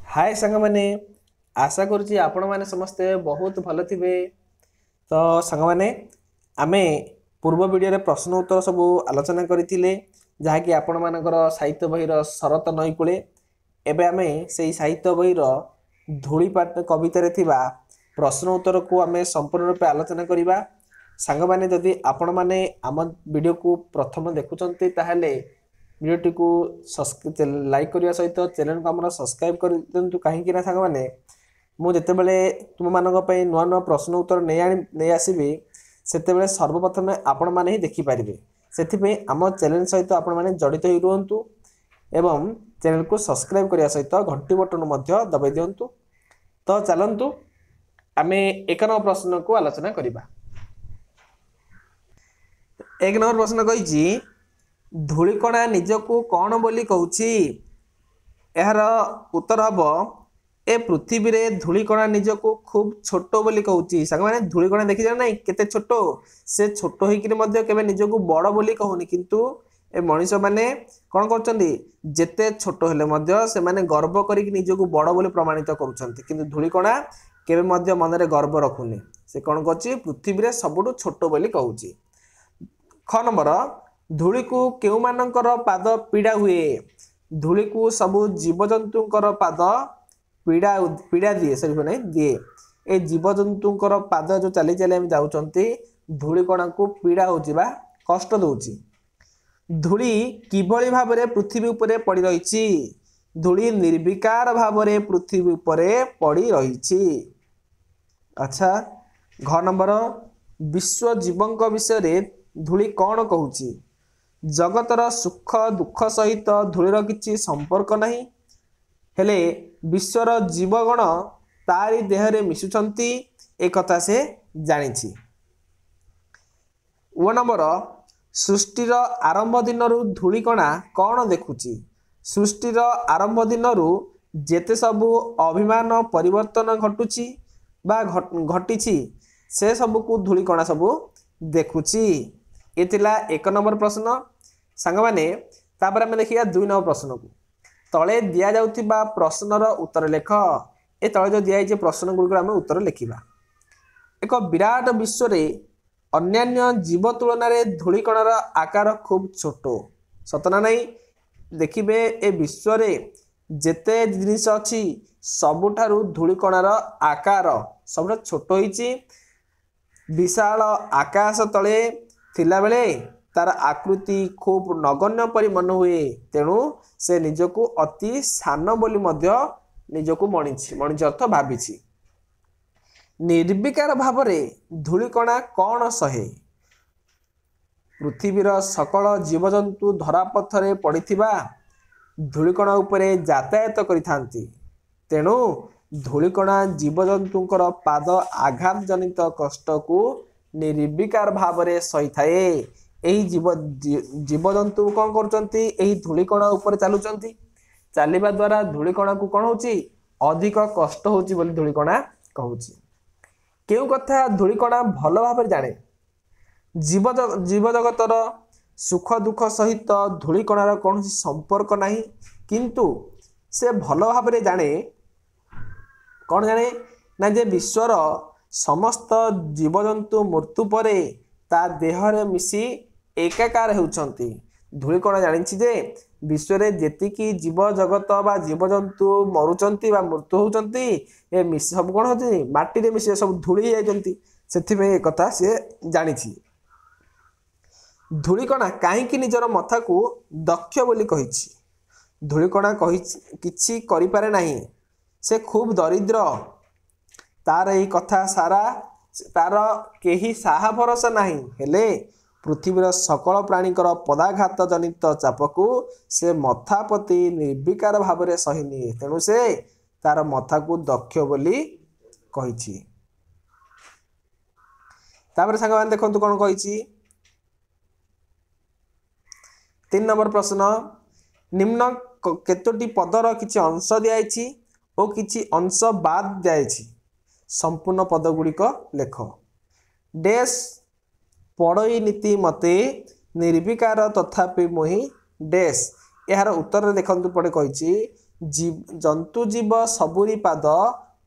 हाय सांग मैंने आशा करुच्ची आपण मैंने समस्ते बहुत भल थे। तो सांग मैंने आमे पूर्व वीडियो रे प्रश्न उत्तर सब आलोचना करथिले जहाँकि आपण मानकर साहित्य बहीर शरत नई कूले एबे आमे से साहित्य बहीर धूलीपाट कवितार थिबा प्रश्न उत्तर को आमे संपूर्ण रूप आलोचना करिबा। सांग माने जदि आपण माने आम वीडियो को प्रथम देखुचंती ताहले वीडियोटी को लाइक करने सहित चैनल को आम सब्सक्राइब कर दिंतु कहीं सांग मैंने मुझे तुम मान नुआ नुआ प्रश्न उत्तर नहीं आसबि से सर्वप्रथम आपण मैंने ही देखिपारे से आम चैनल सहित आपण मैंने जड़ित हो रुहतु एवं चैनल को सब्सक्राइब करने सहित घंटी बटन दबाई दिंतु। तो चलतु आम एक नंबर प्रश्न को आलोचना करवा। एक नंबर प्रश्न कही धूलिकणा निजकू कौन बोली कहूची यार उत्तर हम ए पृथ्वी रे धूलिकणा निजकू खूब छोट बोली कहूची। सांग माने धूलिकणा देखि जान नहीं केते छोट से छोट होइकिरी मध्य केबे निजकू बड़ बोली कहूनी किंतु ए मनीष माने कौन करचंदी जेते छोट हेले मध्य से माने गर्व करिक निजकू बड़ बोली प्रमाणित करूछंती किंतु धूलिकणा केबे मध्य मन रे गर्व रखुनी से कौन करची पृथ्वी रे सबुठु छोट बोली कहूची। ख नंबर धूली को केउ मानकर पाद पीड़ा हुए धूली को सबु जीवजंतुंकर पाद पीड़ा पीड़ा दिए सरी नहीं दिए ए जीवजंतुंकर पाद जो चली चली आम जाऊँच धूलिकणा को पीड़ा होगा कष्ट दौची। धूली किभली भाव में पृथ्वी उपरे पड़ रही धूली निर्विकार भाव में पृथ्वी उपरे पड़ रही। अच्छा घ नंबर विश्व जीवंक विषय धूली कौन कहूची जगतर सुख दुख सहित धूलीर किछि संपर्क नहीं हेले विश्वर जीवगण तारी देहरे मिशुचंती एक कथा से जानिछि। ओ नंबर सृष्टिर आरंभ दिनरु धूलिकणा कौन देखुची सृष्टिर आरंभ दिनरु जेते सबु अभिमान परिवर्तन घटुची बा घटिछि से सबु को धूलिकणा सबु देखुची। ये थिला एक नंबर प्रश्न। सांग माने तापर आमे देखिया दुई नंबर प्रश्न को तले दिया जाउथिबा प्रश्नर उत्तर लेख ए तले जो दिया प्रश्न गुड़िक आम उत्तर लिखा। एक विराट विश्व रे अन्यान्य जीव तुलन में धूलिकणार आकार खूब छोट सतना नहीं देखिए ए विश्व रे जेते जिनिस अच्छी सबुठारु धूलिकणार आकार सब छोट होइछि। विशाल आकाश तले थिला बेले तार आकृति खूब नगण्य परि मन हुए तेणु से निजको अति सान बोली मध्य निजको मणिछि अर्थ भाविछि। निर्विकार भाव में धूलिकणा कौन सहे पृथ्वीर सकल जीवजंतु धरापथरे पड़िथिबा धूलिकणा उपरे यातायात करिथांती तेणु धूलिकणा जीवजंतुंकर पाद आघात जनित कष्ट को निर्विकार भाव में सही थाए। यही जीवजंतु कौन कर धूलिकणा उपर चलुचंती चलवा द्वारा धूलिकणा को कौन होची अधिक कष्ट होची बोली धूलिकणा कहूची। केउ कथा धूलिकणा भल भाव जाने जीवजगतर सुख दुख सहित धूलिकणार कौन संपर्क नहीं किंतु से भल भाव जाने कौन जाने ना जे विश्वर समस्त जीवजंतु मृत्यु परे ता देहरे मिसी एकाकार होउछंती। धूलिकणा जानिछि जे विश्व रे जेतिकी जीव जगत बा जीवजंतु मरुचंती बा मृत्यु होउचंती ए मिसी सब कोन होती माटी रे मिसी सब धूली जाइचंती सेथिमे ए कथा से जानिछि। धूलिकणा काहेकि निजर मथा को दक्ष बोली कहिछि धूलिकणा कहि किछि करि पारे नाही से खूब दरिद्र तार यही कथा सारा तार केही साहा भरोसा नहीं हेले पृथ्वीर सकल प्राणीकर पदाघात जनित चाप को से मथापति निर्विकार भाव में सही निए तेणु से तार मथा को दक्ष बोली कहिछि। तापर सांग मान देखंतु कोन कहिछि 3 नंबर प्रश्न निम्न केतोटी पदर किछि अंश दियाइछि और किछि अंश बाद दियाइछि संपूर्ण पद गुड़िक लेख। डैश पड़ई नीति मते निर्विकार तथापि मोहि डैश यार उत्तर देखंतु पड़े कहिछि ଜନ୍ତୁ ଜୀବ ସବୁରି ପାଦ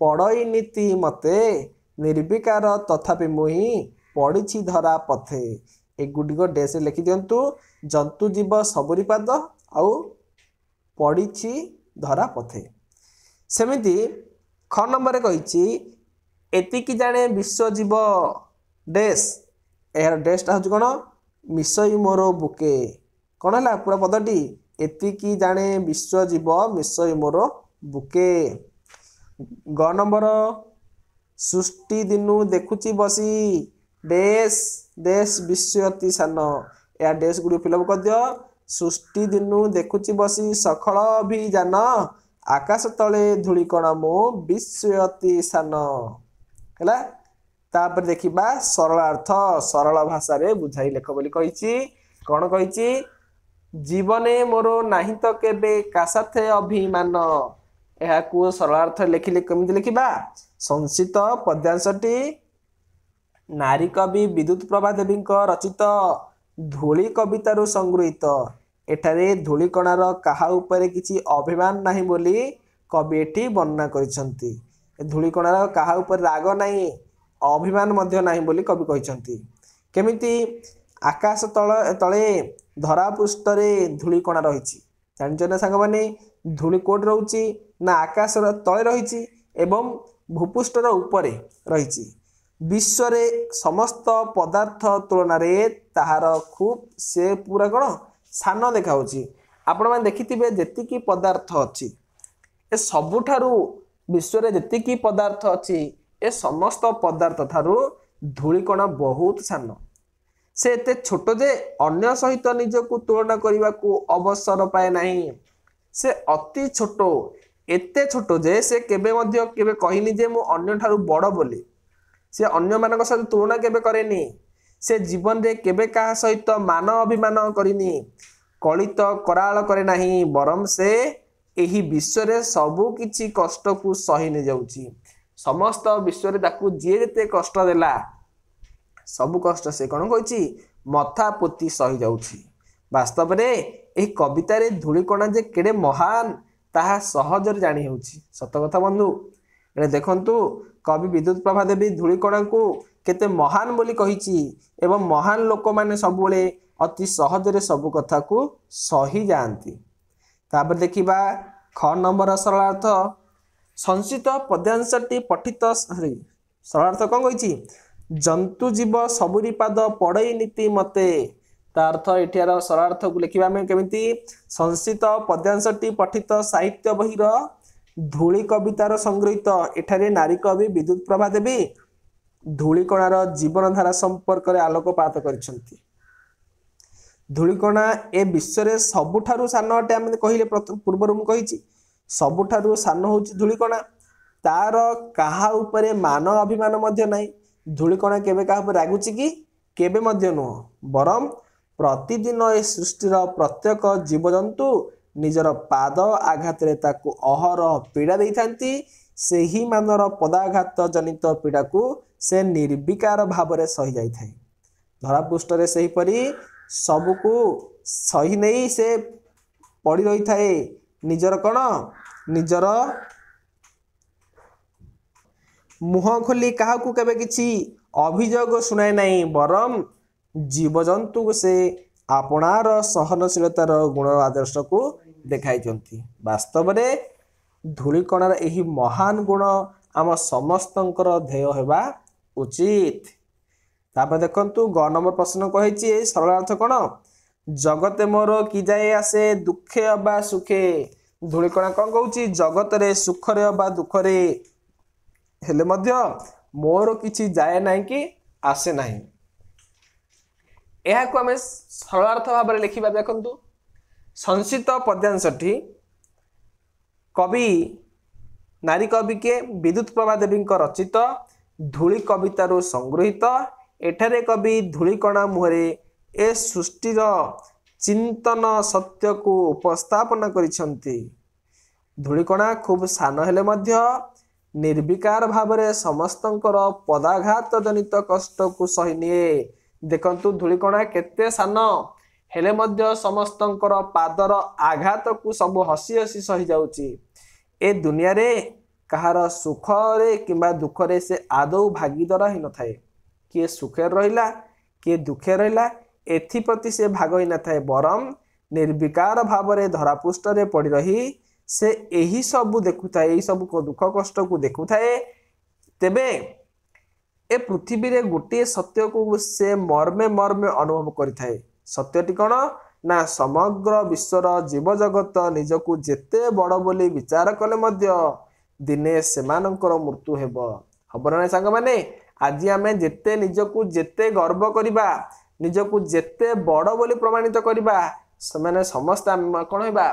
ପଡ଼ଇ ନୀତି ମତେ ନିର୍ବିକାର ତଥାପି ମୁହିଁ ପଡ଼ିଛି ଧରା ପଥେ। ଏଗୁଡ଼ିକ ଡେସ୍ରେ ଲେଖିଦିଅନ୍ତୁ। ଜନ୍ତୁ ଜୀବ ସବୁରି ପାଦ ଆଉ ପଡ଼ିଛି ଧରା ପଥେ। ସେମିତି ଖ ନମ୍ବରରେ କହିଛି ଏତିକି ଜାଣେ ବିଶ୍ୱଜୀବ ଡେସ୍। ଏହାର ଡେସ୍ଟା ହେଉଛି କ'ଣ? ମିଶଇ ମୋର ବୁକେ। କ'ଣ ହେଲା ପୁରା ପଦଟି? ଏତିକି ଜାଣେ ବିଶ୍ୱଜୀବ ମିଶଇ ମୋର ବୁକେ। ଗ ନମ୍ବର ସୃଷ୍ଟି ଦିନୁ ଦେଖୁଛି ବସି ଡେସ୍ ଡେସ୍ ବିଶ୍ୱ ଅତି ସାନ। ଏହା ଡେସ୍ ଗୁଡ଼ିକ ଫିଲଅପ୍ କରିଦିଅ। ସୃଷ୍ଟି ଦିନୁ ଦେଖୁଛି ବସି ସକଳ ଅଭିଯାନ ଆକାଶ ତଳେ ଧୂଳିକଣା ମୁଁ ବିଶ୍ୱ ଅତି ସାନ। ହେଲା। ତାପରେ ଦେଖିବା ସରଳାର୍ଥ। ସରଳ ଭାଷାରେ ବୁଝାଇ ଲେଖ ବୋଲି କହିଛି। କ'ଣ କହିଛି? ଜୀବନେ ମୋର ନାହିଁ ତ କେବେ କାସାଥେ ଅଭିମାନ। ଏହାକୁ ସରଳାର୍ଥ ଲେଖିଲେ କେମିତି ଲେଖିବା? ସଂସ୍କୃତ ପଦ୍ୟାଂଶଟି ନାରୀ କବି ବିଦ୍ୟୁତ ପ୍ରଭା ଦେବୀଙ୍କ ରଚିତ ଧୂଳି କବିତାରୁ ସଂଗୃହୀତ। ଏଠାରେ ଧୂଳିକଣାର କାହା ଉପରେ କିଛି ଅଭିମାନ ନାହିଁ ବୋଲି କବି ଏଠି ବର୍ଣ୍ଣନା କରିଛନ୍ତି। ଧୂଳିକଣାର କାହା ଉପରେ ରାଗ ନାହିଁ, ଅଭିମାନ ମଧ୍ୟ ନାହିଁ ବୋଲି କବି କହିଛନ୍ତି। କେମିତି? ଆକାଶ ତଳେ ଧରା ପୃଷ୍ଠରେ ଧୂଳିକଣା ରହିଛି। ଜାଣିଛ ନା ସାଙ୍ଗମାନେ? ଧୂଳି କୋଉଠି ରହୁଛି? ନା ଆକାଶର ତଳେ ରହିଛି ଏବଂ ଭୂପୃଷ୍ଠର ଉପରେ ରହିଛି। ବିଶ୍ୱରେ ସମସ୍ତ ପଦାର୍ଥ ତୁଳନାରେ ତାହାର ଖୁବ୍ ସେ ପୁରା କ'ଣ ସାନ ଦେଖାଉଛି। ଆପଣମାନେ ଦେଖିଥିବେ ଯେତିକି ପଦାର୍ଥ ଅଛି ଏ ସବୁଠାରୁ ବିଶ୍ୱରେ ଯେତିକି ପଦାର୍ଥ ଅଛି ଏ ସମସ୍ତ ପଦାର୍ଥ ଠାରୁ ଧୂଳିକଣା ବହୁତ ସାନ। ସେ ଏତେ ଛୋଟ ଯେ ଅନ୍ୟ ସହିତ ନିଜକୁ ତୁଳନା କରିବାକୁ ଅବସର ପାଏ ନାହିଁ। ସେ ଅତି ଛୋଟ, ଏତେ ଛୋଟ ଯେ ସେ କେବେ କହିନି ଯେ ମୁଁ ଅନ୍ୟଠାରୁ ବଡ଼ ବୋଲି। ସେ ଅନ୍ୟମାନଙ୍କ ସହିତ ତୁଳନା କେବେ କରେନି। ସେ ଜୀବନରେ କେବେ କାହା ସହିତ ମାନ ଅଭିମାନ କରିନି, କଳିତ କରାଳ କରେ ନାହିଁ। ବରଂ ସେ ଏହି ବିଶ୍ୱରେ ସବୁ କିଛି କଷ୍ଟକୁ ସହି ନେଇଯାଉଛି। ସମସ୍ତ ବିଶ୍ୱରେ ତାକୁ ଯିଏ ଯେତେ କଷ୍ଟ ଦେଲା ସବୁ କଷ୍ଟ ସେ କ'ଣ କହିଛି? ମଥା ପୋତି ସହି ଯାଉଛି। ବାସ୍ତବରେ ଏହି କବିତାରେ ଧୂଳିକଣା ଯେ କେଡ଼େ ମହାନ ତାହା ସହଜରେ ଜାଣି ହେଉଛି। ସତ କଥା ବନ୍ଧୁ। ଏଣେ ଦେଖନ୍ତୁ କବି ବିଦ୍ୟୁତ ପ୍ରଭା ଦେବୀ ଧୂଳିକଣାକୁ କେତେ ମହାନ ବୋଲି କହିଛି ଏବଂ ମହାନ ଲୋକମାନେ ସବୁବେଳେ ଅତି ସହଜରେ ସବୁ କଥାକୁ ସହି ଯାଆନ୍ତି। ତାପରେ ଦେଖିବା ଖ ନମ୍ବର ସରଳାର୍ଥ। ସଂସ୍କୃତ ପଦ୍ୟାଂଶଟି ପଠିତ ସରଳାର୍ଥ କ'ଣ କହିଛି? ଜନ୍ତୁ ଜୀବ ସବୁରି ପାଦ ପଡ଼ଇ ନୀତି ମତେ। ତା ଅର୍ଥ ଏଠିକାର ସରଳାର୍ଥକୁ ଲେଖିବା ଆମେ କେମିତି? ସଂସ୍କୃତ ପଦ୍ୟାଂଶଟି ପଠିତ ସାହିତ୍ୟ ବହିର ଧୂଳି କବିତାର ସଂଗୃହୀତ। ଏଠାରେ ନାରୀ କବି ବିଦ୍ୟୁତ ପ୍ରଭା ଦେବୀ ଧୂଳିକଣାର ଜୀବନଧାରା ସମ୍ପର୍କରେ ଆଲୋକପାତ କରିଛନ୍ତି। ଧୂଳିକଣା ଏ ବିଶ୍ୱରେ ସବୁଠାରୁ ସାନ ଅଟେ। ଆମେ କହିଲେ ପୂର୍ବରୁ ମୁଁ କହିଛି ସବୁଠାରୁ ସାନ ହେଉଛି ଧୂଳିକଣା। ତାର କାହା ଉପରେ ମାନ ଅଭିମାନ ମଧ୍ୟ ନାହିଁ। ଧୂଳିକଣା କେବେ କାହା ଉପରେ ରାଗୁଛି କି? କେବେ ମଧ୍ୟ ନୁହଁ। ବରଂ ପ୍ରତିଦିନ ଏ ସୃଷ୍ଟିର ପ୍ରତ୍ୟେକ ଜୀବଜନ୍ତୁ ନିଜର ପାଦ ଆଘାତରେ ତାକୁ ଅହରହ ପୀଡ଼ା ଦେଇଥାନ୍ତି। ସେହି ମାନର ପଦାଘାତ ଜନିତ ପୀଡ଼ାକୁ ସେ ନିର୍ବିକାର ଭାବରେ ସହି ଯାଇଥାଏ। ଧରାପୃଷ୍ଠରେ ସେହିପରି ସବୁକୁ ସହି ନେଇ ସେ ପଡ଼ି ରହିଥାଏ। ନିଜର କ'ଣ? ନିଜର ମୁହଁ ଖୋଲି କାହାକୁ କେବେ କିଛି ଅଭିଯୋଗ ଶୁଣାଏ ନାହିଁ। ବରଂ ଜୀବଜନ୍ତୁଙ୍କୁ ସେ ଆପଣାର ସହନଶୀଳତାର ଗୁଣ ଆଦର୍ଶକୁ ଦେଖାଇଛନ୍ତି। ବାସ୍ତବରେ ଧୂଳିକଣାର ଏହି ମହାନ ଗୁଣ ଆମ ସମସ୍ତଙ୍କର ଧ୍ୟେୟ ହେବା ଉଚିତ। ତାପରେ ଦେଖନ୍ତୁ ଗ ନମ୍ବର ପ୍ରଶ୍ନ କହିଛି ସରଳାର୍ଥ କ'ଣ? ଜଗତେ ମୋର କି ଯାଏ ଆସେ ଦୁଃଖେ ଅବା ସୁଖେ। ଧୂଳିକଣା କ'ଣ କହୁଛି? ଜଗତରେ ସୁଖରେ ଅବା ଦୁଃଖରେ ହେଲେ ମଧ୍ୟ ମୋର କିଛି ଯାଏ ନାହିଁ କି ଆସେ ନାହିଁ। ଏହାକୁ ଆମେ ସରଳାର୍ଥ ଭାବରେ ଲେଖିବା। ଦେଖନ୍ତୁ ସଂସ୍କୃତ ପଦ୍ୟାଂଶଟି କବି ନାରୀ କବି କିଏ? ବିଦ୍ୟୁତ ପ୍ରଭା ଦେବୀଙ୍କ ରଚିତ ଧୂଳି କବିତାରୁ ସଂଗୃହୀତ। ଏଠାରେ କବି ଧୂଳିକଣା ମୁହଁରେ ଏ ସୃଷ୍ଟିର ଚିନ୍ତନ ସତ୍ୟକୁ ଉପସ୍ଥାପନ କରିଛନ୍ତି। ଧୂଳିକଣା ଖୁବ୍ ସାନ ହେଲେ ମଧ୍ୟ ନିର୍ବିକାର ଭାବରେ ସମସ୍ତଙ୍କର ପଦାଘାତ ଜନିତ କଷ୍ଟକୁ ସହି ନିଏ। ଦେଖନ୍ତୁ ଧୂଳିକଣା କେତେ ସାନ हेले मध्य समस्तंकर पादर आघात को सब हसी हसी सही जाउची। ए दुनिया रे कहार सुख रे किंबा दुख रे से आदौ भागीदार ही न थाए। किए सुखे रहिला किए दुखे रहिला एथिप्रति से भाग ही न थाए, बरम निर्विकार भाव रे धरापृष्ठ रे पड़ी रही से यही सब देखुए, यही सब को दुख कष्ट को देखुए। तेबे ए पृथ्वी रे गोटे सत्य को से मर्मे मर्मे अनुभव करिथाए। सत्यटी कौन ना समग्र विश्वर जीव जगत निजकू जेते बड़ बोली विचार कले मध्य दिने सेमानंकर मृत्यु हब ना सांग माने। आज आमे जेते निजकू जेते गर्व करिबा, निजकू जेते बड़ बोली प्रमाणित करिबा, सेमाने समस्त कौन होइबा,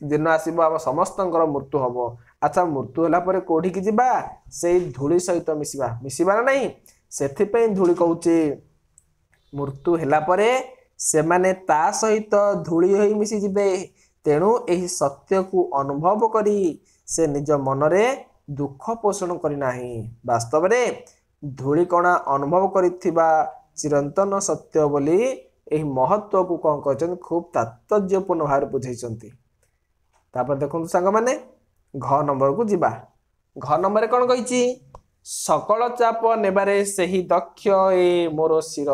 दिन आसीबो आम समस्तंकर मृत्यु हब। अच्छा, मृत्यु होला परे कोठी की जिबा, से धूली सहित मिसिबा ना नहीं। सेथिपई धूली कहूची मृत्यु होला परे सेमाने ता सहित धूली होई मिसी जिबे। तेणु एही सत्य को अनुभव करी से निज मनरे दुख पोषण करी नाही। वास्तव रे धूलिकणा अनुभव करिथिबा चिरंतन सत्य बोली एही महत्व को कौन कहते खूब तात्पर्यपूर्ण भाव बुझाइछंती। तापर देखो सांग माने घ नंबर को जिबा। घ नंबर कौन कही सकल चाप नेबारे सेही दक्ष ए मोर शिर।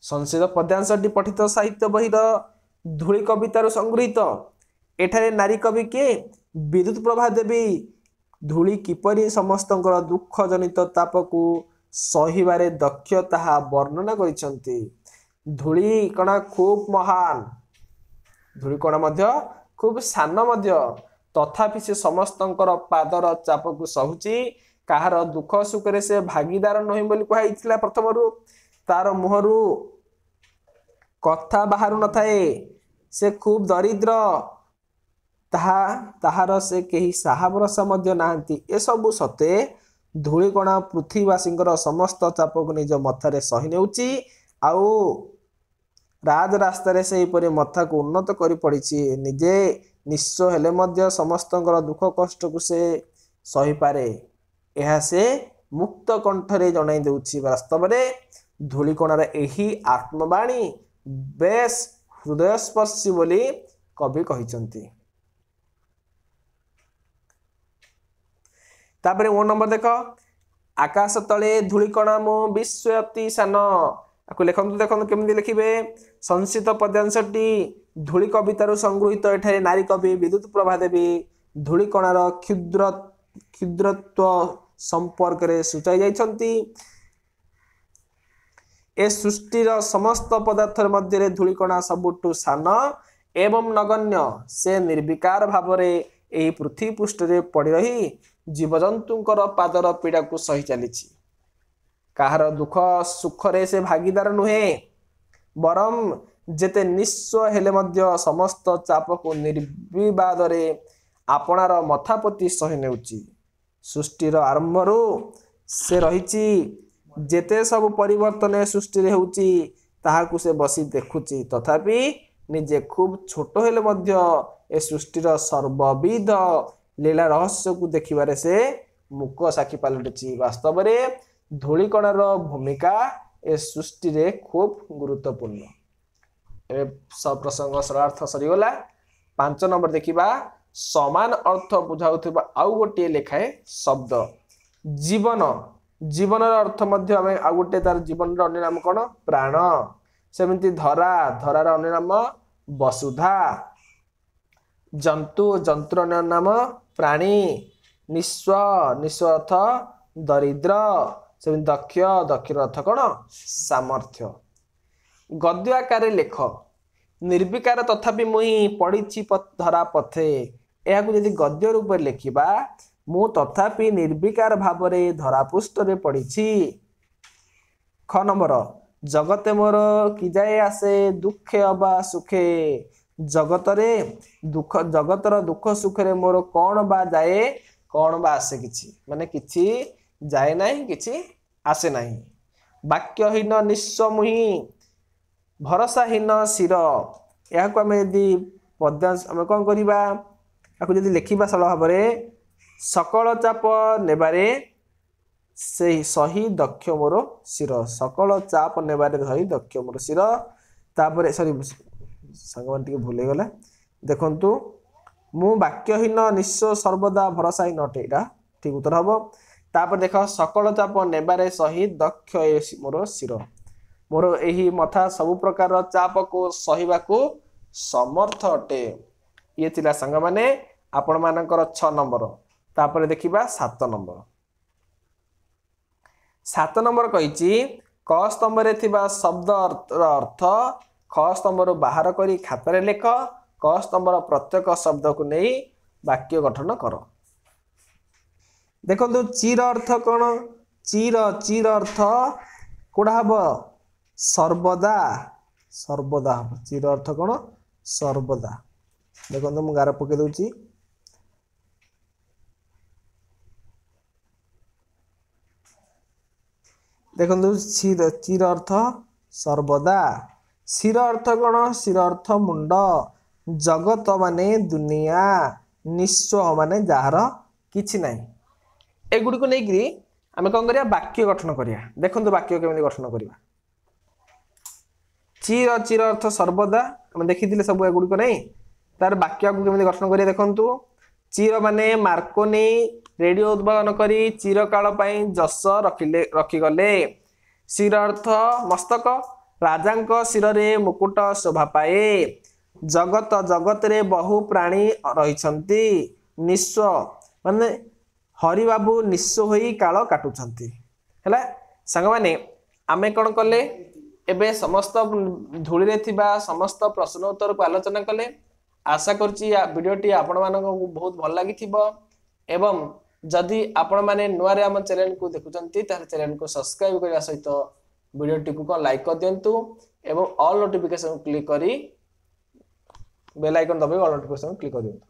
संस्कृत पद्यांशटी पठित साहित्य बहिर धूली कवितार संगृहीत। एठारे नारी कवि के विद्युत प्रभा देवी धूली किपरि समस्तंकर दुख जनित ताप को सहिबारे दक्ष ताहा वर्णना करिसंती। धूली कणा खूब महान, धूली कणा मध्य खूब सान मध्य, तथापि से समस्तंकर पादर चाप को सहुची। कहार दुख सुखरे से भागीदार नहीं बोली कहुला। प्रथमरु तार मुहरु कथा बाहर न थाए, से खूब दरिद्र, ताहार से कहीं साहा भरसा मध्य नाहंती। ए सबु सते धूलिकणा पृथ्वीवासींकर समस्त चाप को निज मथारे सही नेउची। आउ राज रास्तार से मथा को उन्नत कर पड़ी। निजे निस्व हेले मध्य समस्तंकर दुख कष्ट को से सही पारे, यह से मुक्त कंठरे जणाई देउछि। वास्तव में धूलिकणार एही आत्मवाणी बेस हृदयस्पर्शी बोली कवि कहिसंती। तापरे 1 नंबर देख, आकाश तले धूलिकणा मो विश्व अति सान। आपको लिखନ୍ତୁ, देखନ୍ତୁ केମିତି लिखिबे। संस्कृत पद्यांशटी धूली कवितार संगृहीत। एठारे नारी कवि विद्युत प्रभा देवी धूलिकणार क्षुद्रत्व संपर्क रे सूचाई जाइछंती। ए सृष्टिर समस्त पदार्थ मध्य धूलिकणा सबुठु सान एवं नगण्य। से निर्विकार भाव रे एही पृथ्वी पृष्ठ रे पड़ी रही जीवजंतुंकर पादर पीड़ा को सही चलीछि। कहार दुख सुख रे से भागीदार नुहे, बरम जेते निस्व हेले मध्य समस्त चाप को निर्विवाद रे आपणार मथापति सही नेउछि। सृष्टिर आरंभरू से रहिछि, जेते सब परिवर्तन सृष्टि रे होउछि ताहाकु से बसी देखुछि। तथापि निजे खूब छोट हेले मध्य ए सृष्टिर सर्वविध लीला रहस्य को देखिबारे से मुक साखी पालटिछि। वास्तव रे धूलिकणार भूमिका ए सृष्टि रे खूब गुरुत्वपूर्ण। ए सब प्रसंग सरलार्थ सरीगला। 5 नंबर देखिबा, समान अर्थ बुझाउथिबा आउ गोटे लेखाए शब्द जीवन। जीवन अर्थ मध्य आम आउ गोटे तार जीवन अन्य नाम कौन, प्राण। सेमती धरा, धरार अन्य नाम वसुधा। जंतु, जंतुर अन्य नाम प्राणी। निस्व, निस्व अर्थ दरिद्र। सेमती दक्ष, दक्षर अर्थ कौन, सामर्थ्य। गद्य आकार लेख। निर्विकार तथापि मुई पड़ी धरा पथे। यह यदि गद्य रूप लिखा, मु तथापि निर्विकार भाव रे धरापृष्ठ रे पड़ी। ख नंबर, जगते मोर कि जाए आसे दुखे अबा सुखे। जगतरे दुख, जगतर दुख सुख रे मोर कौन बा जाए, कौन बा आसे। किछि माने किछि जाए नाही, किछि आसे नाही। वाक्यहीन निस्व मुहि भरसाहीन शिर। यह आम यदि पद्यांश आम कौन करवा, आपको यदि लिखा सरल भाव में, सकल चाप नेबारे से सही दक्ष मोर शिर। सकल चाप नेबारे सही दक्ष मोर शिर। तापर सॉरी संगमान टिके भूल गला देखंतु मु वाक्यहीन निश्चय सर्वदा भरसाई नटे एटा ठीक उत्तर हबो। तापर देख सकल चाप नेबारे सही दक्ष मोर शिर मोर एही मथा सब प्रकार चाप को सहिबा को समर्थ अटे। ये थिला संग माने आपण मानकर 6 नंबर। तापर देखिबा 7 नंबर। 7 नंबर कहिची क स्तंभ रे थिबा शब्द अर्थ ख स्तंभ रो बाहर करी खाता रे लेख क स्तंभ रो प्रत्येक शब्द को नहीं वाक्य गठन कर। देखो चीर अर्थ कौन चीर चीर अर्थ कोड़ा हम सर्वदा सर्वदा हम चीर अर्थ कौन सर्वदा। देखो मुझे गार पकई दूची देखो चीर चीर अर्थ सर्वदा। शिर अर्थ कौन शिर अर्थ मुंड जगत माने दुनिया निश्चय माने जार किछि नहीं एगुड़ी को नहीं आम कौन करिया वाक्य गठन करिया। देखो वाक्य केमिति गठन करिया चीर चीर अर्थ सर्वदा आम देखी सब एगुड़ी को नहीं तार वाक्य को केमिति गठन करिया। देखंतु चीर माने मार्कोनी रेडियो उद्भावन करी चीर काल पई जस रखिले रखिगले। शिर अर्थ मस्तक राजांक शिर रे मुकुट शोभा पाए। जगत जगत रे बहु प्राणी रहिछंती निश्व माने हरि बाबू निश्व होई काल काटुछंती हैला। संग माने आमे कोन कले एबे समस्त धूली रे थिबा समस्त प्रश्न उत्तर को आलोचना कले। आशा करछि वीडियोटी आपण मानको बहुत भल लागि थिबो एवं जदि आपण माने नुआ रे हम चैनल को देखुचंती तार चैनल को सब्सक्राइब करबा सहित वीडियोटी को लाइक कर दियंतु एवं ऑल नोटिफिकेशन क्लिक करी बेल आइकन दबाई ऑल नोटिफिकेशन क्लिक कर दियंतु।